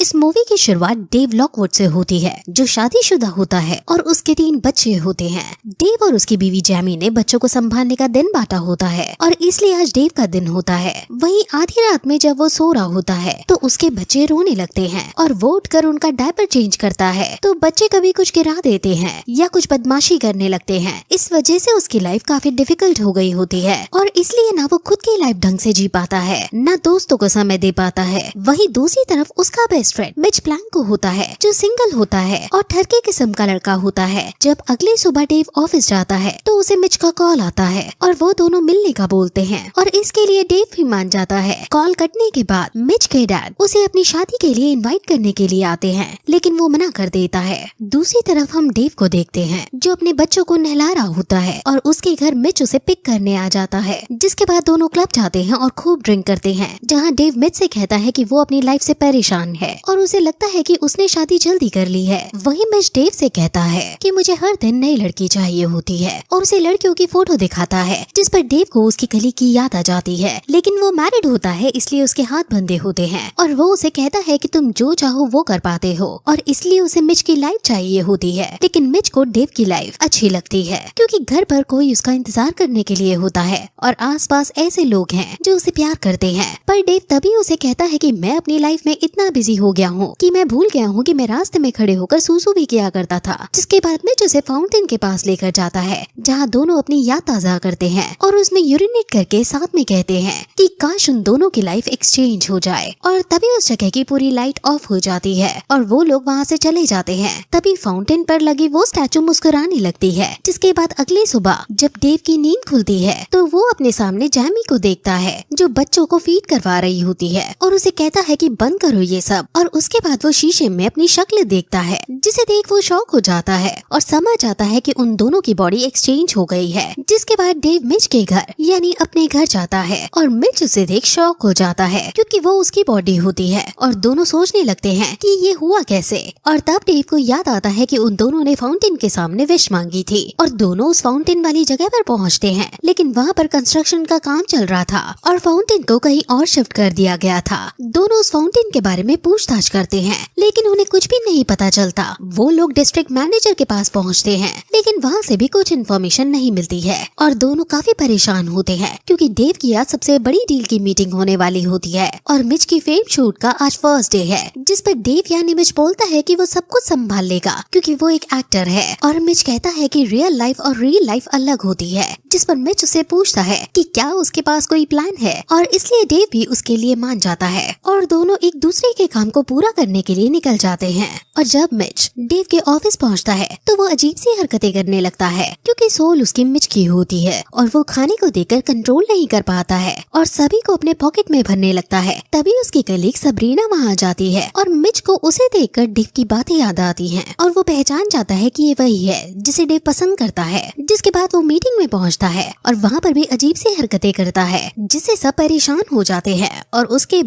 इस मूवी की शुरुआत डेव लॉकवुड से होती है, जो शादीशुदा होता है और उसके 3 बच्चे होते हैं। डेव और उसकी बीवी जैमी ने बच्चों को संभालने का दिन बांटा होता है और इसलिए आज डेव का दिन होता है। वहीं आधी रात में जब वो सो रहा होता है तो उसके बच्चे रोने लगते हैं और वो उठकर उनका डायपर चेंज करता है तो बच्चे कभी कुछ गिरा देते हैं या कुछ बदमाशी करने लगते हैं। इस वजह से उसकी लाइफ काफी डिफिकल्ट हो गई होती है और इसलिए ना वो खुद की लाइफ ढंग से जी पाता है, ना दोस्तों को समय दे पाता है। वहीं दूसरी तरफ उसका बेस्ट फ्रेंड मिच प्लैंको होता है, जो सिंगल होता है और ठरके किस्म का लड़का होता है। जब अगली सुबह डेव ऑफिस जाता है तो उसे मिच का कॉल आता है और वो दोनों मिलने का बोलते हैं और इसके लिए डेव भी मान जाता है। कॉल कटने के बाद मिच के डैड उसे अपनी शादी के लिए इनवाइट करने के लिए आते हैं, लेकिन वो मना कर देता है। दूसरी तरफ हम डेव को देखते हैं जो अपने बच्चों को नहला रहा होता है और उसके घर मिच उसे पिक करने आ जाता है, जिसके बाद दोनों क्लब जाते हैं और खूब ड्रिंक करते हैं, जहाँ डेव मिच से कहता है कि वो अपनी लाइफ से परेशान है और उसे लगता है कि उसने शादी जल्दी कर ली है। वहीं मिच डेव से कहता है कि मुझे हर दिन नई लड़की चाहिए होती है और उसे लड़कियों की फोटो दिखाता है, जिस पर डेव को उसकी कलीग की याद आ जाती है। लेकिन वो मैरिड होता है इसलिए उसके हाथ बंधे होते हैं और वो उसे कहता है कि तुम जो चाहो वो कर पाते हो और इसलिए उसे मिच की लाइफ चाहिए होती है। लेकिन मिच को डेव की लाइफ अच्छी लगती है क्योंकि घर पर कोई उसका इंतजार करने के लिए होता है और आसपास ऐसे लोग हैं जो उसे प्यार करते हैं। पर डेव तभी उसे कहता है कि मैं अपनी लाइफ में इतना बिजी हो गया हूँ कि मैं भूल गया हूँ कि मैं रास्ते में खड़े होकर सूसू भी किया करता था। जिसके बाद मिच उसे फाउंटेन के पास लेकर जाता है जहाँ दोनों अपनी याद ताजा करते हैं और उसमें यूरिनेट करके साथ में कहते हैं कि काश उन दोनों की लाइफ एक्सचेंज हो जाए। और तभी उस जगह की पूरी लाइट ऑफ हो जाती है और वो लोग वहाँ से चले जाते हैं। तभी फाउंटेन पर लगी वो स्टैचू मुस्कुराने लगती है। जिसके बाद अगली सुबह जब डेव की नींद खुलती है तो वो अपने सामने जैमी को देखता है जो बच्चों को फीड करवा रही होती है और उसे कहता है कि बंद करो ये सब। और उसके बाद वो शीशे में अपनी शक्ल देखता है, जिसे देख वो शॉक हो जाता है और समझ जाता है कि उन दोनों की बॉडी एक्सचेंज हो गई है। जिसके बाद डेव मिच के घर यानी अपने घर जाता है और मिच उसे देख शॉक हो जाता है क्योंकि वो उसकी बॉडी होती है और दोनों सोचने लगते हैं कि ये हुआ कैसे। और तब डेव को याद आता है कि उन दोनों ने फाउंटेन के सामने विश मांगी थी और दोनों उस फाउंटेन वाली जगह पर पहुँचते हैं, लेकिन वहाँ पर कंस्ट्रक्शन का काम चल रहा था और फाउंटेन को कहीं और शिफ्ट कर दिया गया था। दोनों उस फाउंटेन के बारे में पूछताछ करते हैं लेकिन उन्हें कुछ भी नहीं पता चलता। वो लोग डिस्ट्रिक्ट मैनेजर के पास पहुँचते हैं लेकिन वहाँ से भी कुछ इन्फॉर्मेशन नहीं मिलती है और दोनों काफी परेशान होते हैं क्योंकि डेव की आज सबसे बड़ी डील की मीटिंग होने वाली होती है और मिच की फेम शूट का आज फर्स्ट डे है, जिस पर डेव यानी मिच बोलता है कि वो सब कुछ संभाल लेगा क्योंकि वो एक एक्टर है। और मिच कहता है कि रियल लाइफ और रियल लाइफ अलग होती है, जिस पर मिच उसे पूछता है कि क्या उसके पास कोई प्लान है और इसलिए डेव भी उसके लिए मान जाता है और दोनों एक दूसरे के काम को पूरा करने के लिए निकल जाते हैं। और जब मिच डेव के ऑफिस पहुंचता है तो वो अजीब सी हरकतें करने लगता है क्योंकि सोल उसकी मिच की होती है और वो खाने को देखकर कंट्रोल नहीं कर पाता है और सभी को अपने पॉकेट में भरने लगता है। तभी उसकी कलीग सबरीना वहाँ जाती है और मिच को उसे देखकर डेव की बातें याद आती हैं और वो पहचान जाता है कि ये वही है जिसे डेव पसंद करता है। जिसके बाद वो मीटिंग में पहुँचता है और वहाँ पर भी अजीब सी हरकतें करता है जिससे सब परेशान हो जाते हैं। और उसके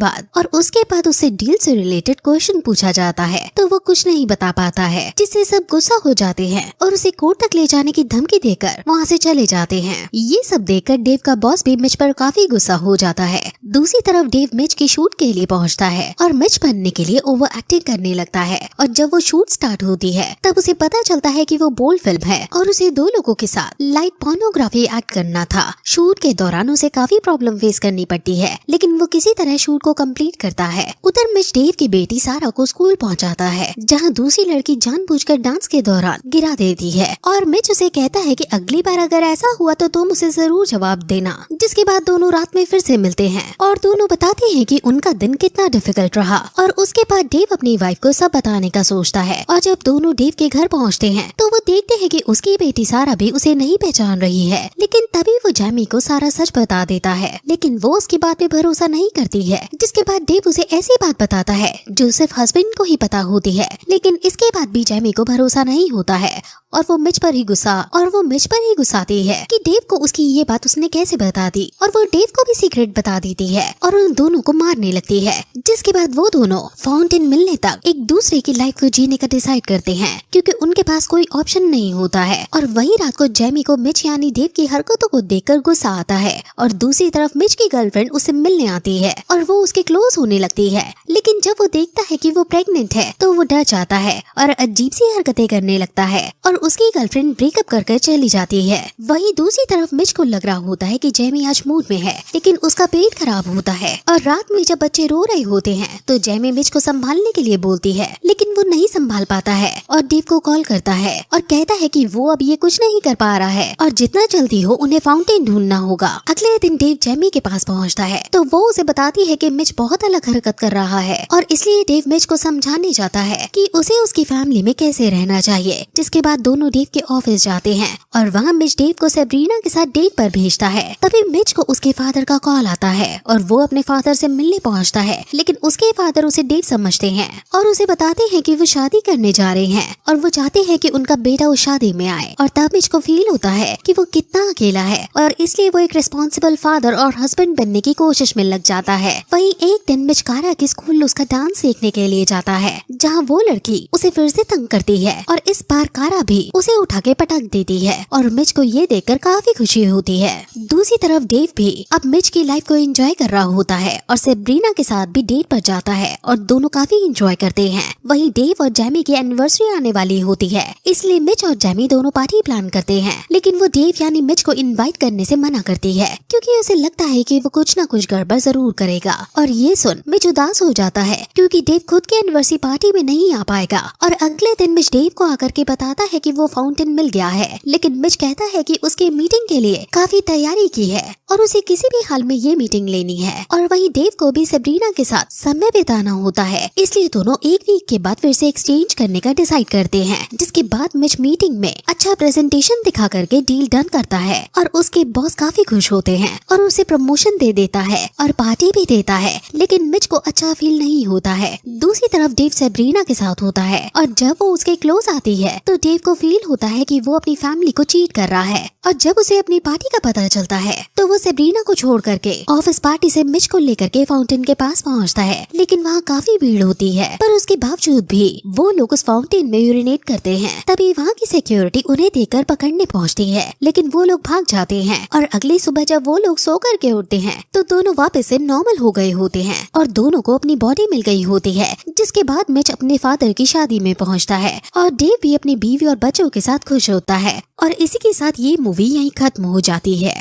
बाद उससे डील से रिलेटेड क्वेश्चन पूछा जाता है तो वो कुछ नहीं बता पाता है, जिससे सब गुस्सा हो जाते हैं और उसे कोर्ट तक ले जाने की धमकी देकर वहाँ से चले जाते हैं। ये सब देखकर डेव का बॉस भी मिच पर काफी गुस्सा हो जाता है। दूसरी तरफ डेव मिच की शूट के लिए पहुँचता है और मिच बनने के लिए ओवर एक्टिंग करने लगता है और जब वो शूट स्टार्ट होती है तब उसे पता चलता है कि वो बोल्ड फिल्म है और उसे 2 लोगों के साथ लाइट पोर्नोग्राफी एक्ट करना था। शूट के दौरान उसे काफी प्रॉब्लम फेस करनी पड़ती है लेकिन वो किसी तरह शूट को कंप्लीट करता है। उधर मिच डेव की बेटी सारा को स्कूल पहुंचाता है जहां दूसरी लड़की जानबूझकर डांस के दौरान गिरा देती है और मिच उसे कहता है कि अगली बार अगर ऐसा हुआ तो तुम उसे जरूर जवाब देना। जिसके बाद दोनों रात में फिर से मिलते हैं और दोनों बताते हैं कि उनका दिन कितना डिफिकल्ट रहा। और उसके बाद डेव अपनी वाइफ को सब बताने का सोचता है और जब दोनों डेव के घर पहुंचते हैं तो वो देखते हैं कि उसकी बेटी सारा भी उसे नहीं पहचान रही है। लेकिन तभी वो जैमी को सारा सच बता देता है लेकिन वो उसकी बात पे भरोसा नहीं करती है। जिसके बाद डेव उसे ऐसी बात बताता है जो सिर्फ हस्बैंड को ही पता होती है, लेकिन इसके बाद भी जैमी को भरोसा नहीं होता है और वो मिच पर ही गुस्साती है कि डेव को उसकी ये बात उसने कैसे बता दी और वो डेव को भी सीक्रेट बता देती है और उन दोनों को मारने लगती है। जिसके बाद वो दोनों फाउंटेन मिलने तक एक दूसरे की लाइफ को जीने का डिसाइड करते हैं क्योंकि उनके पास कोई ऑप्शन नहीं होता है। और वही रात को जैमी को मिच यानी डेव की हरकतों को देखकर गुस्सा आता है और दूसरी तरफ मिच की गर्लफ्रेंड उससे मिलने आती है और वो उसके क्लोज होने लगती है। लेकिन जब वो देखता है कि वो प्रेग्नेंट है तो वो डर जाता है और अजीब सी हरकतें करने लगता है और उसकी गर्लफ्रेंड ब्रेकअप कर चली जाती है। वहीं दूसरी तरफ मिच को लग रहा होता है कि जेमी आज मूड में है, लेकिन उसका पेट खराब होता है और रात में जब बच्चे रो रहे होते हैं तो जेमी मिच को संभालने के लिए बोलती है, लेकिन वो नहीं संभाल पाता है और डेव को कॉल करता है और कहता है कि वो अब ये कुछ नहीं कर पा रहा है और जितना जल्दी हो उन्हें फाउंटेन ढूंढना होगा। अगले दिन डेव जेमी के पास पहुंचता है तो वो उसे बताती है कि मिच बहुत अलग हरकत कर रहा है और इसलिए डेव मिच को समझाने जाता है कि उसे उसकी फैमिली में कैसे रहना चाहिए। जिसके बाद दोनों डेव के ऑफिस जाते हैं और वहाँ मिच डेव को सेब्रीना के साथ डेट पर भेजता है। तभी मिच को उसके फादर का कॉल आता है और वो अपने फादर से मिलने पहुँचता है, लेकिन उसके फादर उसे डेव समझते हैं और उसे बताते हैं कि वो शादी करने जा रहे हैं और वो चाहते हैं कि उनका बेटा उस शादी में आए। और तब मिच को फील होता है कि वो कितना अकेला है और इसलिए वो एक रिस्पॉन्सिबल फादर और हस्बैंड बनने की कोशिश में लग जाता है। वहीं एक दिन मिच कारा के स्कूल उसका डांस सीखने के लिए जाता है, जहाँ वो लड़की उसे फिर से तंग करती है और इस बार कारा भी उसे उठा के पटक देती है और मिच को ये देखकर काफी खुशी होती है। दूसरी तरफ डेव भी अब मिच की लाइफ को एंजॉय कर रहा होता है और सेब्रीना के साथ भी डेट पर जाता है और दोनों काफी एंजॉय करते हैं। वहीं डेव और जेमी की एनिवर्सरी आने वाली होती है, इसलिए मिच और जेमी दोनों पार्टी प्लान करते हैं, लेकिन वो डेव यानी मिच को इनवाइट करने से मना करती है क्योंकि उसे लगता है कि वो कुछ न कुछ गड़बड़ जरूर करेगा। और ये सुन मिच उदास हो जाता है क्योंकि डेव खुद के एनिवर्सरी पार्टी में नहीं आ पाएगा। और अगले दिन मिच डेव को आकर के बताता है कि वो फाउंटेन मिल गया है, लेकिन मिच कहता है कि उसके मीटिंग के लिए काफी तैयारी की है और उसे किसी भी हाल में ये मीटिंग लेनी है। और वहीं डेव को भी सेब्रीना के साथ समय बिताना होता है, इसलिए दोनों एक वीक के बाद फिर से एक्सचेंज करने का डिसाइड करते हैं। जिसके बाद मिच मीटिंग में अच्छा प्रेजेंटेशन दिखा करके डील डन करता है और उसके बॉस काफी खुश होते हैं और उसे प्रमोशन दे देता है और पार्टी भी देता है, लेकिन मिच को अच्छा फील नहीं होता है। दूसरी तरफ डेव सेब्रीना के साथ होता है और जब वो उसके क्लोज आती है तो डेव को फील होता है कि वो अपनी फैमिली को चीट कर रहा है। और जब उसे अपनी पार्टी का पता चलता है तो वो सेब्रीना को छोड़ करके ऑफिस पार्टी से मिच को लेकर के फाउंटेन के पास पहुंचता है, लेकिन वहाँ काफी भीड़ होती है। पर उसके बावजूद भी वो लोग उस फाउंटेन में यूरिनेट करते हैं। तभी वहाँ की सिक्योरिटी उन्हें देखकर पकड़ने पहुँचती है, लेकिन वो लोग भाग जाते हैं। और अगली सुबह जब वो लोग सो करके उठते हैं तो दोनों वापस से नॉर्मल हो गए होते हैं और दोनों को अपनी बॉडी मिल गई होती है। जिसके बाद मिच अपने फादर की शादी में पहुँचता है और डेव भी अपनी बीवी और बच्चों के साथ खुश होता है। और इसी के साथ ये मूवी यहीं खत्म हो जाती है।